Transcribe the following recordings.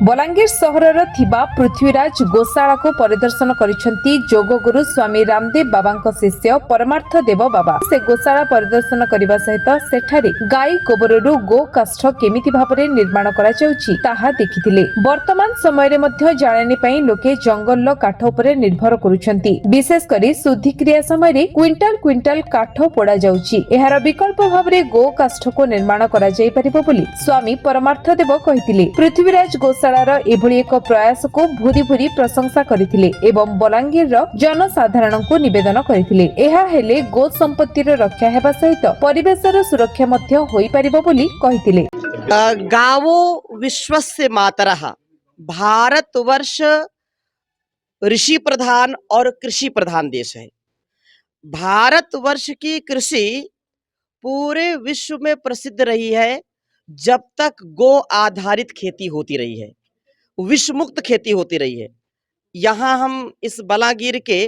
बलांगीर सहरर थिबा पृथ्वीराज गोशाला को परिदर्शन करिसेंती जोगगुरु स्वामी रामदेव बाबा शिष्य परमार्थ देव बाबा। से गोशाला परिदर्शन करने सहित सेठारे गाई गोबररू गो काष्ठ केमिति भाबरे निर्माण करा जाउछि ताहा देखिथिले। वर्तमान समय रे मध्य जाळेनी पई लोके जंगल काठ उपरे निर्भर करूछंती। विशेष करी शुद्धिक्रिया समय रे क्विंटाल क्विंटाल काठ पोड़ा जाउछि। एहार विकल्प भाबरे गो काष्ठ को निर्माण करा जाई परिबो बोली स्वामी परमार्थ देव कहिथिले। पृथ्वीराज गोशालार एभली एक प्रयास को भूरी भूरी प्रशंसा करथिले एवं बलांगीर जनसाधारण को निवेदन करथिले। एहा हेले गो संपत्तिर रक्षा हेबा सहित परिवेशर सुरक्षा मध्य होई परिबो बोली कहिथिले। गावो विश्वस्य मातरः। भारतवर्ष ऋषि प्रधान और कृषि प्रधान देश है। भारतवर्ष की कृषि पूरे विश्व में प्रसिद्ध रही है जब तक गो आधारित खेती होती रही है, विष मुक्त खेती होती रही है। यहाँ हम इस बलांगीर के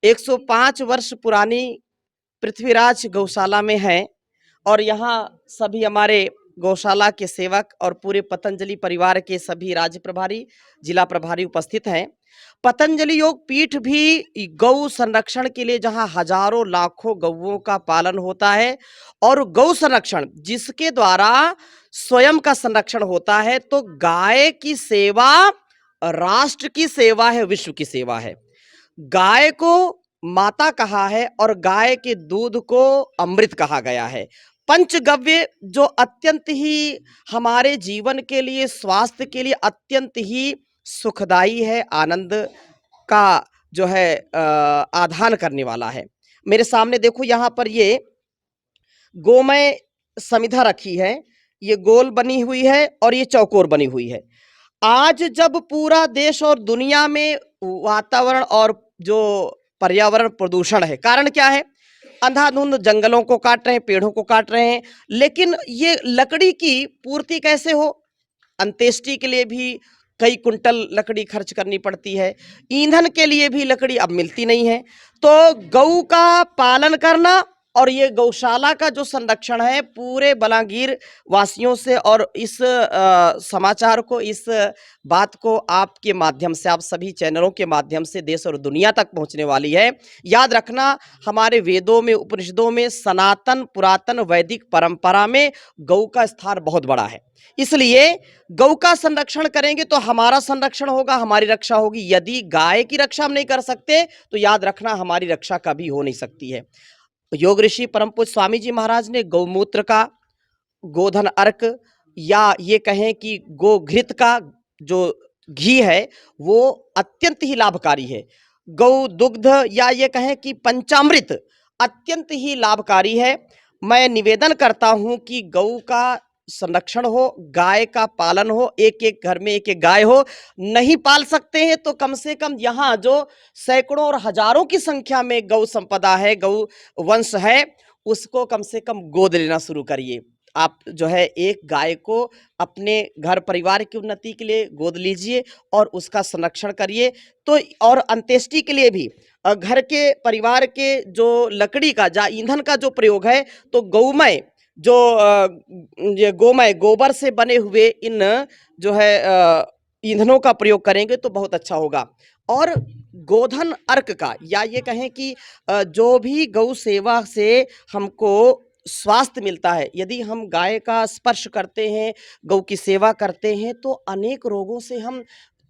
105 वर्ष पुरानी पृथ्वीराज गौशाला में हैं और यहाँ सभी हमारे गौशाला के सेवक और पूरे पतंजलि परिवार के सभी राज्य प्रभारी, जिला प्रभारी उपस्थित हैं। पतंजलि योग पीठ भी गौ संरक्षण के लिए, जहां हजारों लाखों गौओं का पालन होता है और गौ संरक्षण जिसके द्वारा स्वयं का संरक्षण होता है, तो गाय की सेवा राष्ट्र की सेवा है, विश्व की सेवा है। गाय को माता कहा है और गाय के दूध को अमृत कहा गया है। पंचगव्य जो अत्यंत ही हमारे जीवन के लिए, स्वास्थ्य के लिए अत्यंत ही सुखदाई है, आनंद का जो है आधान करने वाला है। मेरे सामने देखो, यहाँ पर ये गोमय समिधा रखी है, ये गोल बनी हुई है और ये चौकोर बनी हुई है। आज जब पूरा देश और दुनिया में वातावरण और जो पर्यावरण प्रदूषण है, कारण क्या है? अंधाधुंध जंगलों को काट रहे हैं, पेड़ों को काट रहे हैं, लेकिन ये लकड़ी की पूर्ति कैसे हो? अंत्येष्टि के लिए भी कई कुंटल लकड़ी खर्च करनी पड़ती है, ईंधन के लिए भी लकड़ी अब मिलती नहीं है। तो गौ का पालन करना और ये गौशाला का जो संरक्षण है, पूरे बलांगीर वासियों से, और इस समाचार को, इस बात को आपके माध्यम से, आप सभी चैनलों के माध्यम से देश और दुनिया तक पहुंचने वाली है। याद रखना, हमारे वेदों में, उपनिषदों में, सनातन पुरातन वैदिक परंपरा में गौ का स्थान बहुत बड़ा है। इसलिए गौ का संरक्षण करेंगे तो हमारा संरक्षण होगा, हमारी रक्षा होगी। यदि गाय की रक्षा हम नहीं कर सकते तो याद रखना हमारी रक्षा कभी हो नहीं सकती है। योग ऋषि परम पूज्य स्वामी जी महाराज ने गौमूत्र का, गोधन अर्क, या ये कहें कि गोघृत का जो घी है वो अत्यंत ही लाभकारी है। गौ दुग्ध, या ये कहें कि पंचामृत अत्यंत ही लाभकारी है। मैं निवेदन करता हूं कि गौ का संरक्षण हो, गाय का पालन हो, एक एक घर में एक एक गाय हो। नहीं पाल सकते हैं तो कम से कम यहाँ जो सैकड़ों और हजारों की संख्या में गौ संपदा है, गौ वंश है, उसको कम से कम गोद लेना शुरू करिए। आप जो है एक गाय को अपने घर परिवार की उन्नति के लिए गोद लीजिए और उसका संरक्षण करिए। तो और अंत्येष्टि के लिए भी घर के परिवार के जो लकड़ी का, जा ईंधन का जो प्रयोग है, तो गौमय जो ये गोमय गोबर से बने हुए इन जो है ईंधनों का प्रयोग करेंगे तो बहुत अच्छा होगा। और गोधन अर्क का, या ये कहें कि जो भी गौ सेवा से हमको स्वास्थ्य मिलता है, यदि हम गाय का स्पर्श करते हैं, गौ की सेवा करते हैं, तो अनेक रोगों से हम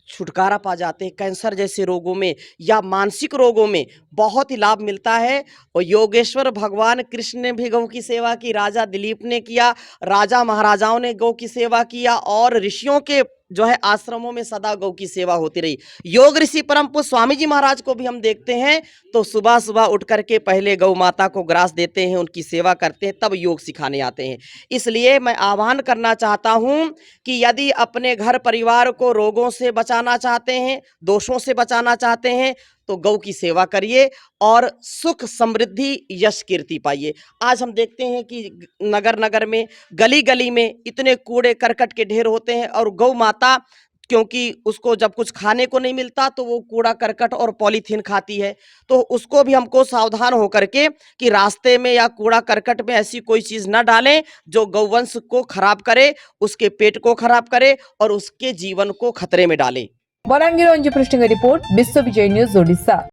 छुटकारा पा जाते हैं। कैंसर जैसे रोगों में या मानसिक रोगों में बहुत ही लाभ मिलता है। और योगेश्वर भगवान कृष्ण ने भी गौ की सेवा की, राजा दिलीप ने किया, राजा महाराजाओं ने गौ की सेवा किया, और ऋषियों के जो है आश्रमों में सदा गौ की सेवा होती रही। योग ऋषि परम पूज्य स्वामी जी महाराज को भी हम देखते हैं तो सुबह सुबह उठ करके पहले गौ माता को ग्रास देते हैं, उनकी सेवा करते हैं, तब योग सिखाने आते हैं। इसलिए मैं आह्वान करना चाहता हूं कि यदि अपने घर परिवार को रोगों से बचाना चाहते हैं, दोषों से बचाना चाहते हैं, तो गौ की सेवा करिए और सुख समृद्धि यश कीर्ति पाइए। आज हम देखते हैं कि नगर नगर में, गली गली में इतने कूड़े करकट के ढेर होते हैं और गौ माता क्योंकि उसको जब कुछ खाने को नहीं मिलता तो वो कूड़ा करकट और पॉलीथीन खाती है। तो उसको भी हमको सावधान होकर के कि रास्ते में या कूड़ा करकट में ऐसी कोई चीज न डालें जो गौवंश को खराब करे, उसके पेट को खराब करे और उसके जीवन को खतरे में डाले। बलांगीर अंजु पृष्ठଙ୍କ रिपोर्ट विश्व विजय न्यूज ओडिशा।